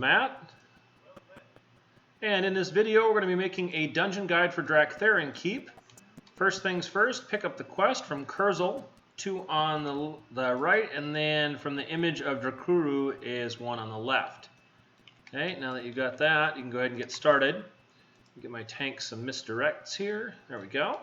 Matt, and in this video we're going to be making a dungeon guide for Drak'Tharon Keep. First things first, pick up the quest from Kurzel, 2 on the right, and then from the image of Drakkari is 1 on the left. Okay, now that you've got that, you can go ahead and get started. Get my tank some misdirects here. There we go.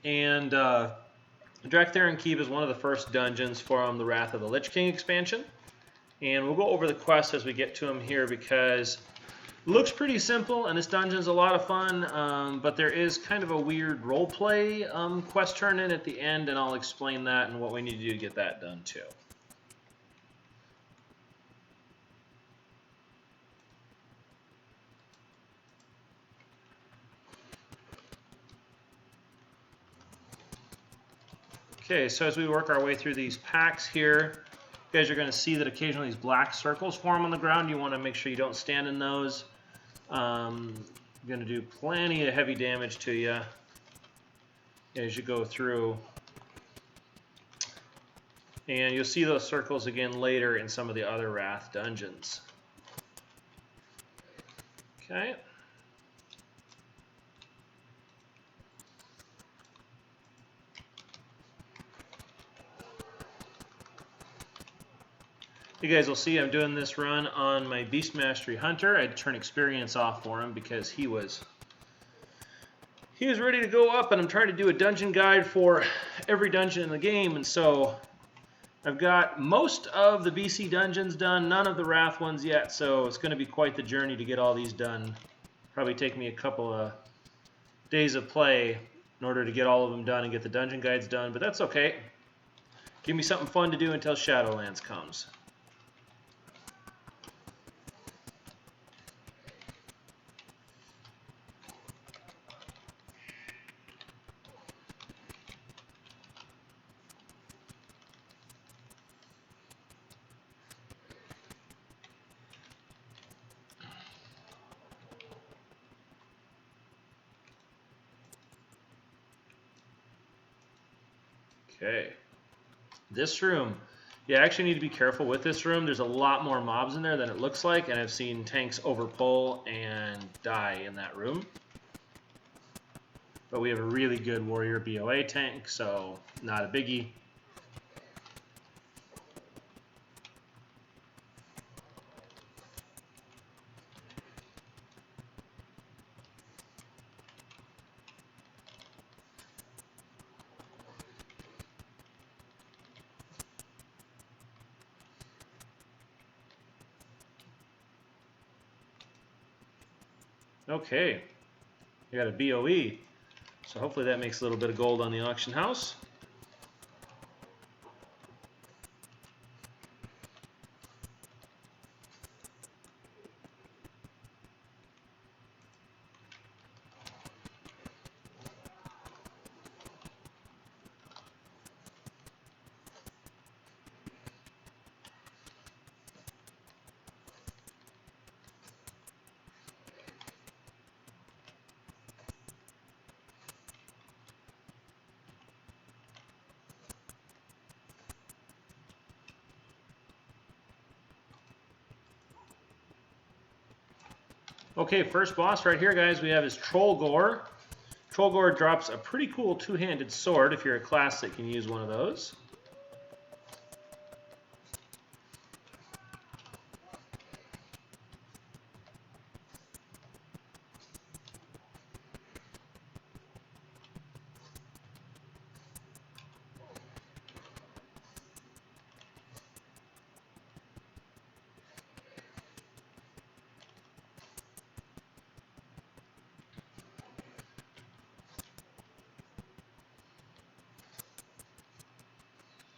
And Drak'Tharon Keep is one of the first dungeons from the Wrath of the Lich King expansion. And we'll go over the quests as we get to them here because it looks pretty simple and this dungeon's a lot of fun, but there is kind of a weird roleplay quest turn-in at the end, and I'll explain that and what we need to do to get that done too. Okay, so as we work our way through these packs here, you guys are going to see that occasionally these black circles form on the ground. You want to make sure you don't stand in those. Going to do plenty of heavy damage to you as you go through. And you'll see those circles again later in some of the other Wrath dungeons. Okay. You guys will see I'm doing this run on my Beast Mastery Hunter. I had to turn experience off for him because he was ready to go up, and I'm trying to do a dungeon guide for every dungeon in the game, and so I've got most of the BC dungeons done, none of the Wrath ones yet, so it's going to be quite the journey to get all these done. Probably take me a couple of days of play in order to get all of them done and get the dungeon guides done, but that's okay. Give me something fun to do until Shadowlands comes. Okay, this room, you actually need to be careful with this room. There's a lot more mobs in there than it looks like, and I've seen tanks overpull and die in that room. But we have a really good warrior BOA tank, so not a biggie. Okay, I got a BOE, so hopefully that makes a little bit of gold on the auction house. Okay, first boss right here, guys, we have is Trollgore. Trollgore drops a pretty cool two-handed sword if you're a class that can use one of those.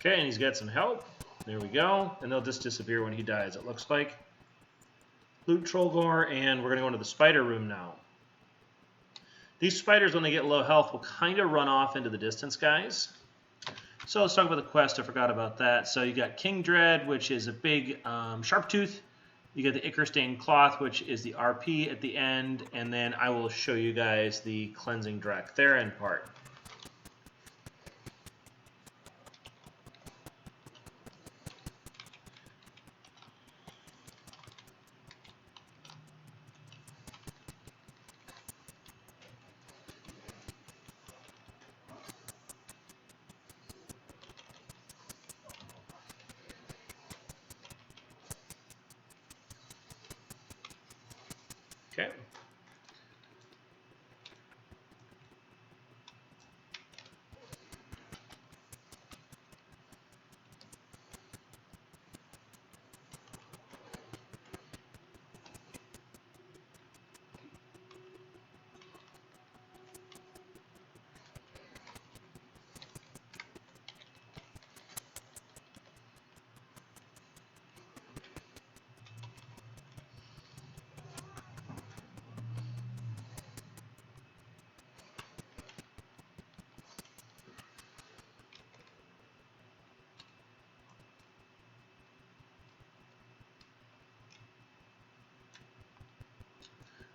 Okay, and he's got some help. There we go. And they'll just disappear when he dies, it looks like. Loot Trollgore, and we're going to go into the spider room now. These spiders, when they get low health, will kind of run off into the distance, guys. So let's talk about the quest. I forgot about that. So you got King Dread, which is a big sharp tooth. You get the Ichor Stained Cloth, which is the RP at the end. And then I will show you guys the Cleansing Drak'Tharon part. Okay.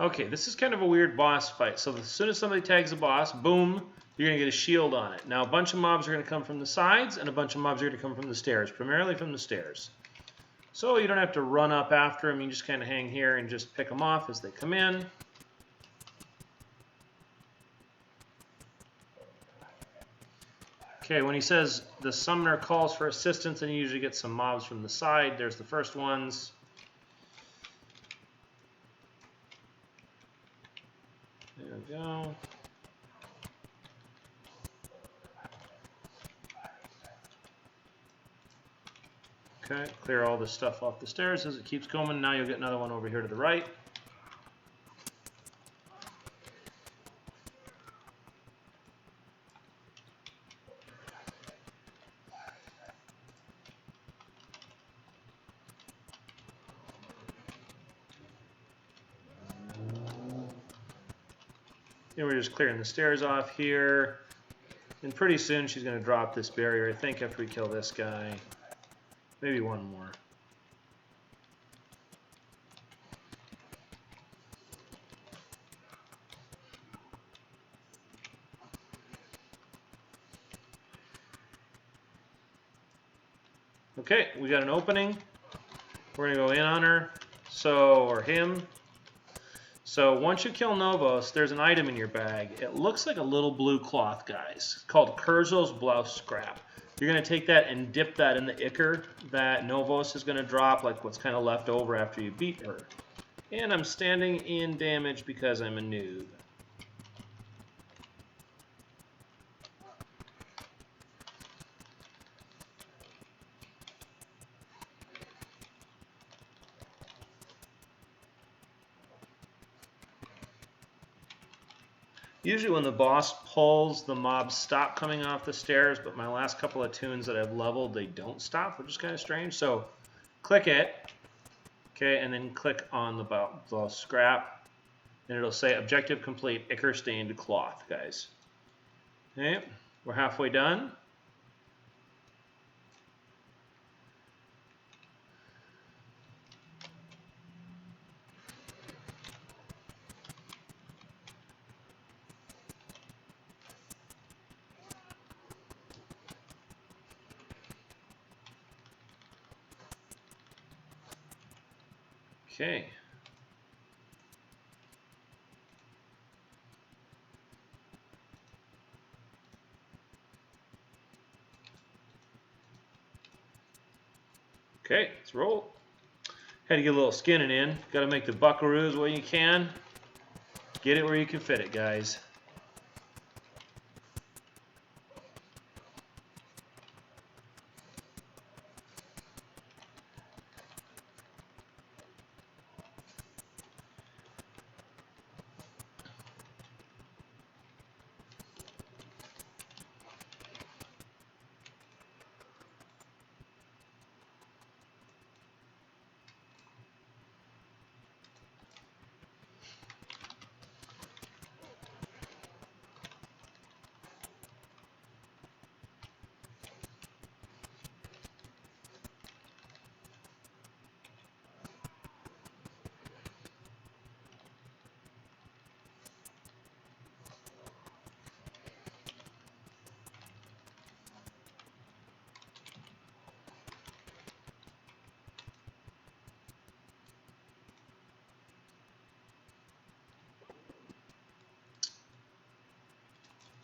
Okay, this is kind of a weird boss fight. So as soon as somebody tags a boss, boom, you're going to get a shield on it. Now, a bunch of mobs are going to come from the sides, and a bunch of mobs are going to come from the stairs, primarily from the stairs. So you don't have to run up after them. You just kind of hang here and just pick them off as they come in. Okay, when he says the summoner calls for assistance, and you usually get some mobs from the side. There's the first ones. There we go. Okay, clear all this stuff off the stairs as it keeps going. Now you'll get another one over here to the right. And we're just clearing the stairs off here. And pretty soon she's going to drop this barrier, I think, after we kill this guy. Maybe one more. Okay, we got an opening. We're going to go in on her, or him. So once you kill Novos, there's an item in your bag. It looks like a little blue cloth, guys. It's called Kurzo's Blouse Scrap. You're going to take that and dip that in the ichor that Novos is going to drop, like what's kind of left over after you beat her. And I'm standing in damage because I'm a noob. Usually when the boss pulls, the mobs stop coming off the stairs, but my last couple of tunes that I've leveled, they don't stop, which is kind of strange. So click it, okay, and then click on the scrap, and it'll say objective complete, ichor stained cloth, guys. Okay, we're halfway done. Okay. Okay, let's roll. Had to get a little skinning in. Got to make the buckaroos where you can. Get it where you can fit it, guys.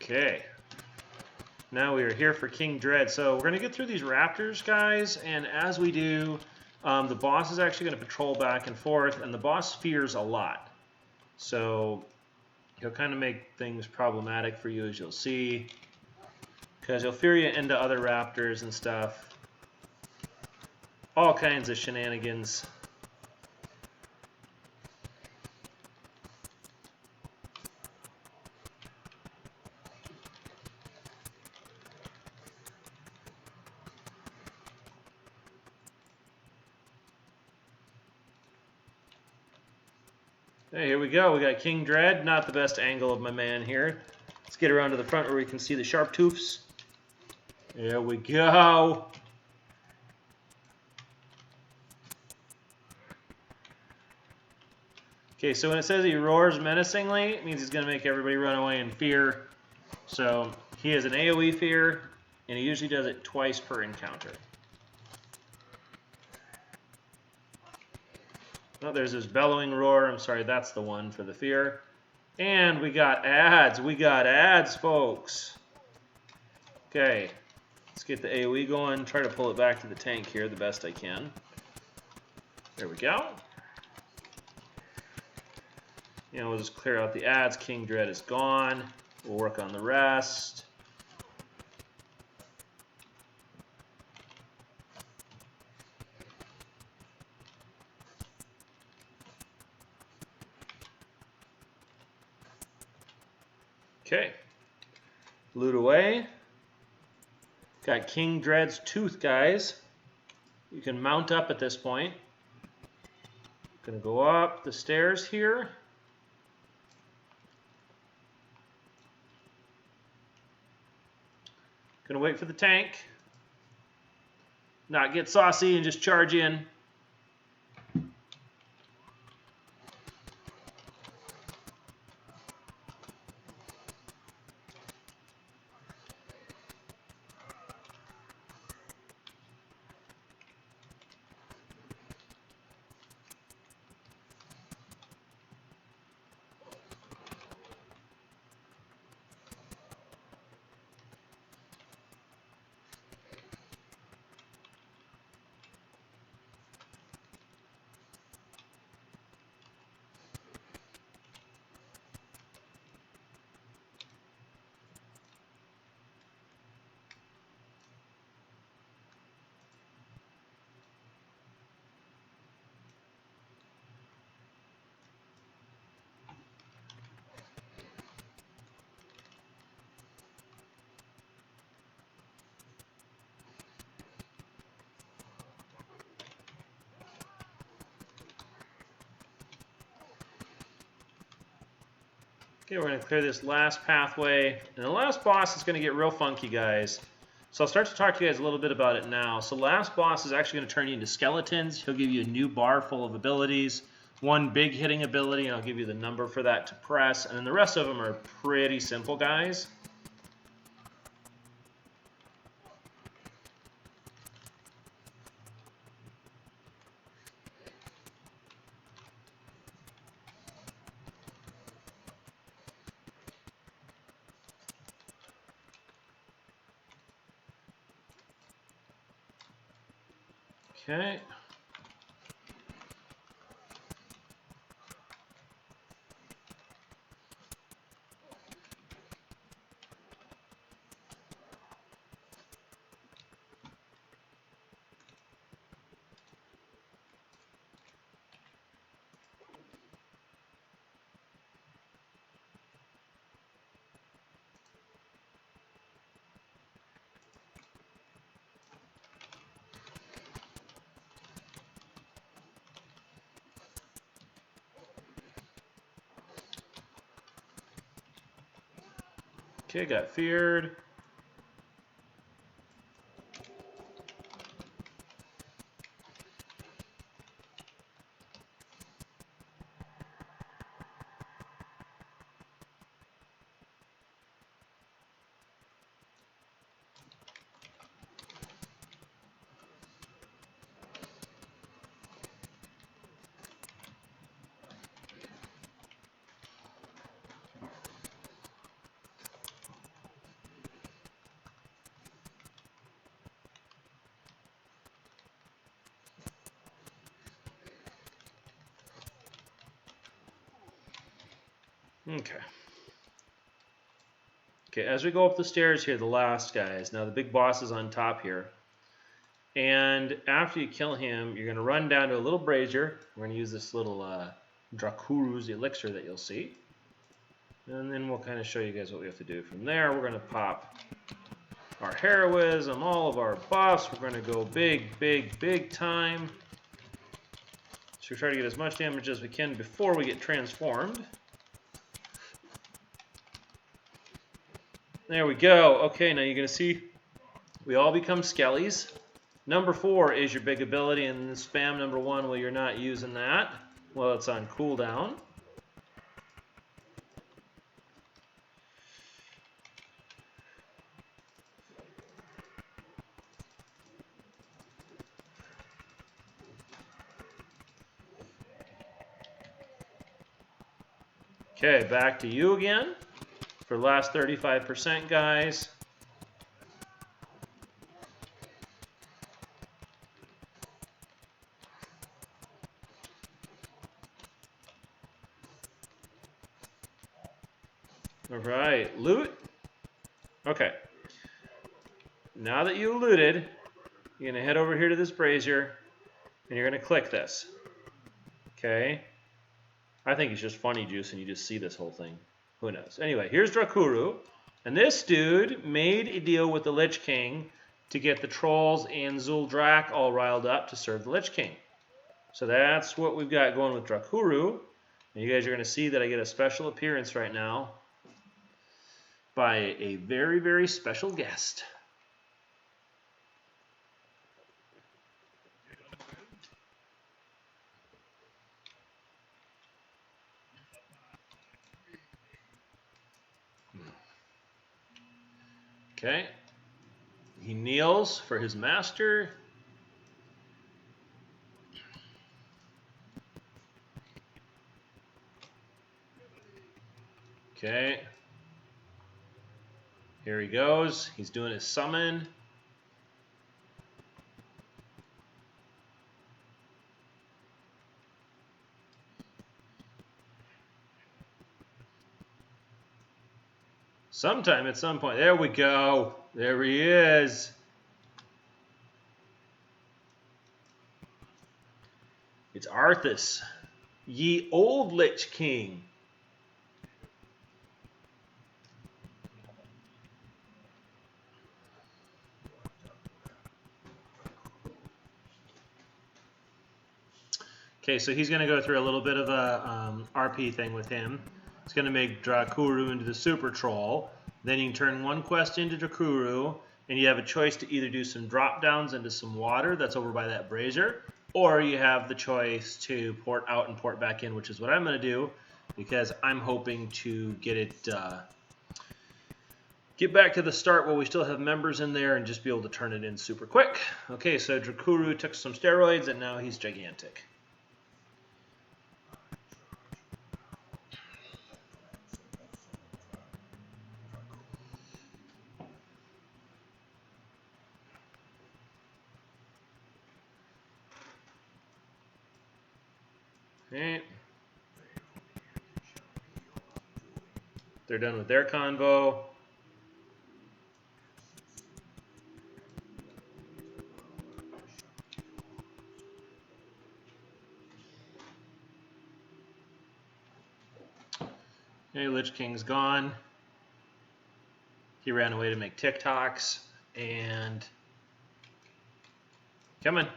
Okay, now we are here for King Dread. So we're going to get through these raptors, guys, and as we do, the boss is actually going to patrol back and forth, and the boss fears a lot. So he'll kind of make things problematic for you, as you'll see, because he'll fear you into other raptors and stuff. All kinds of shenanigans. Hey, here we go. We got King Dread. Not the best angle of my man here. Let's get around to the front where we can see the sharp toofs. There we go. Okay, so when it says he roars menacingly, it means he's going to make everybody run away in fear. So he has an AoE fear, and he usually does it twice per encounter. Oh, there's his bellowing roar. I'm sorry, that's the one for the fear. And we got ads. We got ads, folks. Okay, let's get the AoE going. Try to pull it back to the tank here the best I can. There we go. We'll just clear out the ads. King Dread is gone. We'll work on the rest. Okay, loot away. Got King Dread's tooth, guys. You can mount up at this point. Gonna go up the stairs here. Gonna wait for the tank. Not get saucy and just charge in. Okay, we're going to clear this last pathway. And the last boss is going to get real funky, guys. So I'll start to talk to you guys a little bit about it now. So last boss is actually going to turn you into skeletons. He'll give you a new bar full of abilities. One big hitting ability, and I'll give you the number for that to press. And then the rest of them are pretty simple, guys. Okay. Okay, got feared. Okay. Okay, as we go up the stairs here, the last guys. Now the big boss is on top here. And after you kill him, you're going to run down to a little brazier. We're going to use this little Drak'Tharon's elixir that you'll see. And then we'll kind of show you guys what we have to do. From there, we're going to pop our heroism, all of our buffs. We're going to go big, big, big time. So we try to get as much damage as we can before we get transformed. There we go. Okay, now you're going to see we all become skellies. Number 4 is your big ability, and then spam number 1 while you're not using that. Well, it's on cooldown. Okay, back to you again for the last 35%, guys. All right, loot. Okay. Now that you looted, you're going to head over here to this brazier, and you're going to click this. Okay. I think it's just funny juice, and you just see this whole thing. Who knows? Anyway, here's Drak'Tharon, and this dude made a deal with the Lich King to get the trolls and Zul'Drak all riled up to serve the Lich King. So that's what we've got going with Drak'Tharon. And you guys are going to see that I get a special appearance right now by a very, very special guest. Okay. He kneels for his master. Okay. Here he goes. He's doing his summon. Sometime at some point. There we go. There he is. It's Arthas, ye old Lich King. Okay, so he's going to go through a little bit of a RP thing with him. It's going to make Drak'Tharon into the super troll. Then you can turn one quest into Drak'Tharon, and you have a choice to either do some drop downs into some water that's over by that brazier, or you have the choice to port out and port back in, which is what I'm going to do, because I'm hoping to get it get back to the start while we still have members in there and just be able to turn it in super quick. Okay, so Drak'Tharon took some steroids, and now he's gigantic. Okay. They're done with their convo. Okay, Lich King's gone. He ran away to make TikToks, and come on.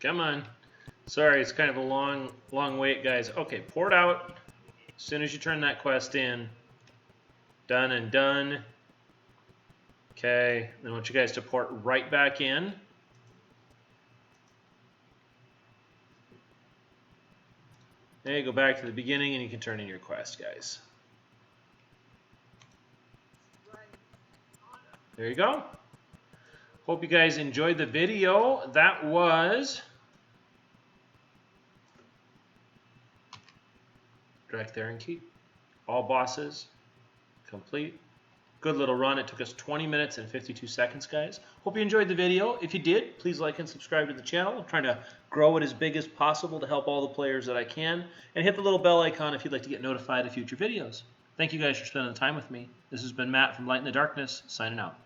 Come on. Sorry, it's kind of a long wait, guys. Okay, port out as soon as you turn that quest in. Done and done. Okay, then I want you guys to port right back in. Hey, go back to the beginning and you can turn in your quest, guys. There you go. Hope you guys enjoyed the video. That was Drak'Tharon Keep. All bosses complete. Good little run. It took us 20 minutes and 52 seconds, guys. Hope you enjoyed the video. If you did, please like and subscribe to the channel. I'm trying to grow it as big as possible to help all the players that I can. And hit the little bell icon if you'd like to get notified of future videos. Thank you guys for spending the time with me. This has been Matt from Light in the Darkness, signing out.